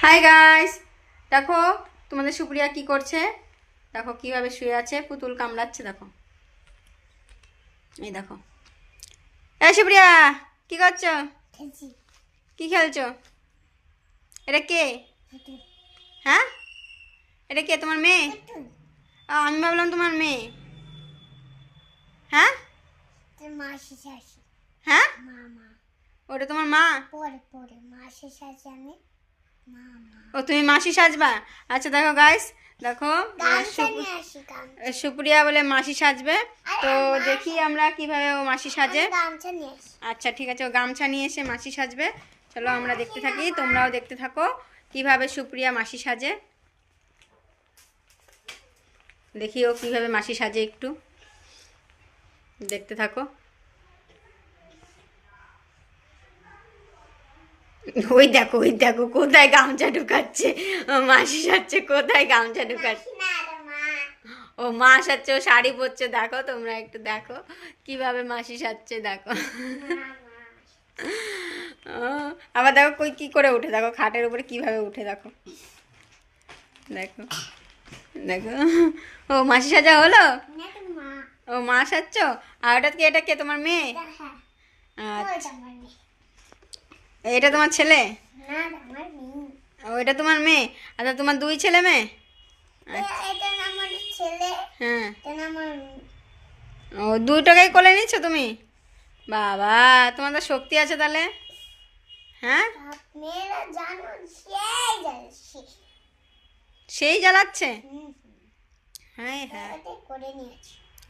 Hi guys, দেখো তোমাদের সুপ্রিয়া কি করছে। দেখো কিভাবে শুয়ে আছে, পুতুল কামড়াচ্ছে। দেখো, এই দেখো। এই সুপ্রিয়া, কি করছো? কি খেলছো? এটা কে? হ্যাঁ, এটা কে? তোমার মেয়ে? আমি ভাবলাম তোমার মেয়ে। হ্যাঁ হ্যাঁ, ওটা তোমার মা? ও, তুমি মাসি সাজবা? আচ্ছা দেখো গাইস, দেখো সুপ্রিয়া বলে মাসি সাজবে। তো দেখি আমরা কিভাবে ও মাসি সাজে। আচ্ছা ঠিক আছে, ও গামছা নিয়ে এসে মাসি সাজবে। চলো আমরা দেখতে থাকি, তোমরাও দেখতে থাকো কিভাবে সুপ্রিয়া মাসি সাজে। দেখি ও কিভাবে মাসি সাজে, একটু দেখতে থাকো। ওই দেখো, ওই দেখো কোথায় গামছা ঢুকাচ্ছে। ও মাসি সাজছে, কোথায় গামছা ঢুকাচ্ছে। ও মা সাজছে, ও শাড়ি পরছে। দেখো তোমরা একটু দেখো কিভাবে মাসি সাজছে, দেখো। আবার দেখো কই কি করে উঠে, দেখো খাটের উপরে কিভাবে উঠে, দেখো দেখো দেখো। ও মাসি সাজা হলো। ও মা সাজছ। আর ওটা কি, এটা কে? তোমার মেয়ে? আচ্ছা, এটা তোমার ছেলে? ও, এটা তোমার মেয়ে। আচ্ছা, তোমার দুই ছেলে মেয়ে? হ্যাঁ, ও দুইটাকেই কোলে নিচ্ছ তুমি? বাবা, তোমার তো শক্তি আছে তাহলে। হ্যাঁ, সেই জ্বালাচ্ছে। হ্যাঁ হ্যাঁ,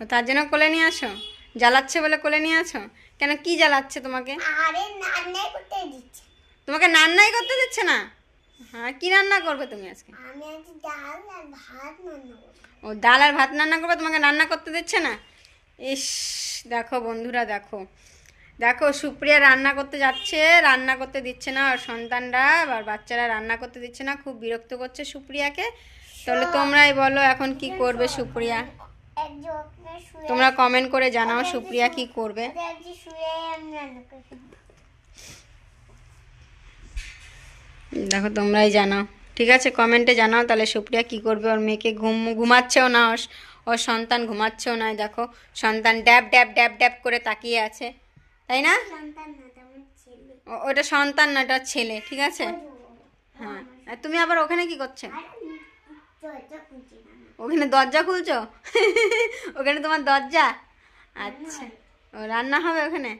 ও তার জন্য কোলে নিয়ে আসো। জ্বালাচ্ছে বলে কোলে নিয়ে আসো। কেন, কি জ্বালাচ্ছে তোমাকে? তোমাকে রান্নাই করতে দিচ্ছে না? হ্যাঁ, কি রান্না করবে তুমি আজকে? ও ডাল আর ভাত রান্না করবে, তোমাকে রান্না করতে দিচ্ছে না? ইস, দেখো বন্ধুরা, দেখো দেখো সুপ্রিয়া রান্না করতে যাচ্ছে, রান্না করতে দিচ্ছে না। আর সন্তানরা আর বাচ্চারা রান্না করতে দিচ্ছে না, খুব বিরক্ত করছে সুপ্রিয়াকে। তাহলে তোমরাই বলো এখন কি করবে সুপ্রিয়া? তোমরা কমেন্ট করে জানাও সুপ্রিয়া কি করবে। দেখো তোমরাই জানাও, ঠিক আছে? কমেন্টে জানাও তাহলে সুপ্রিয়া কি করবে। ওর মেয়েকে ঘুমাচ্ছেও না, ওর সন্তান ঘুমাচ্ছেও না। দেখো সন্তান ড্যাব ড্যাব ড্যাব ড্যাব করে তাকিয়ে আছে, তাই না? ওটা সন্তান না, ওটা ছেলে, ঠিক আছে? হ্যাঁ, আর তুমি আবার ওখানে কি করছো? ওখানে দরজা খুলছো? ওখানে তোমার দরজা? আচ্ছা, ও রান্না হবে ওখানে?